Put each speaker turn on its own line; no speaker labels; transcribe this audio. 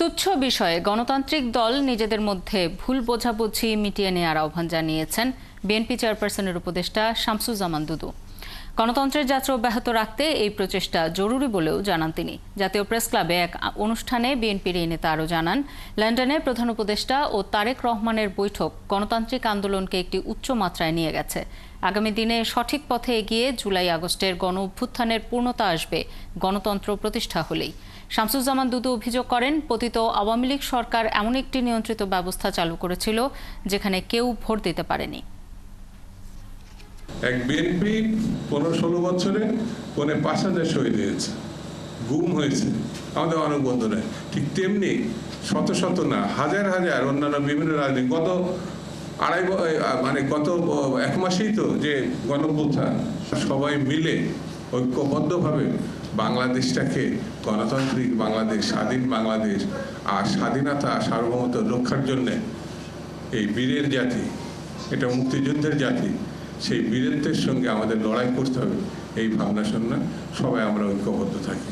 তুচ্ছ বিষয়ে গণতান্ত্রিক দল নিজেদের মধ্যে ভুল বোঝাবুঝি মিটিয়ে নেওয়ার আহ্বান জানিয়েছেন বিএনপি চেয়ারপারসনের উপদেষ্টা শামসুজ্জামান দুদু। গণতন্ত্রের যাত্রা অব্যাহত রাখতে এই প্রচেষ্টা জরুরি বলেও জানান তিনি। জাতীয় প্রেস ক্লাবে এক অনুষ্ঠানে বিএনপির এই নেতা আরও জানান, লন্ডনে প্রধান উপদেষ্টা ও তারেক রহমানের বৈঠক গণতান্ত্রিক আন্দোলনকে একটি উচ্চ মাত্রায় নিয়ে গেছে। আগামী দিনে সঠিক পথে এগিয়ে জুলাই আগস্টের গণ অভ্যুত্থানের পূর্ণতা আসবে গণতন্ত্র প্রতিষ্ঠা হলেই। শামসুজ্জামান দুদু অভিযোগ করেন, পতিত আওয়ামী লীগ সরকার এমন একটি নিয়ন্ত্রিত ব্যবস্থা চালু করেছিল যেখানে কেউ ভোট দিতে পারেনি।
এক বিএনপি 15-16 বছরে 5,000 শহীদ হয়েছে, গুম হয়েছে আমাদের অনেক বন্ধুরা। ঠিক তেমনি শত শত না হাজার হাজার অন্যান্য বিভিন্ন রাজনীতি গত গত 1 মাসেই তো যে গণঅভ্যুত্থান, সবাই মিলে ঐক্যবদ্ধভাবে বাংলাদেশটাকে গণতান্ত্রিক বাংলাদেশ, স্বাধীন বাংলাদেশ আর স্বাধীনতা সার্বভৌমত্ব রক্ষার জন্য এই বীরের জাতি, এটা মুক্তিযুদ্ধের জাতি, সেই বীরত্বের সঙ্গে আমাদের লড়াই করতে হবে। এই ভাবনা সঙ্গে সবাই আমরা ঐক্যবদ্ধ থাকি।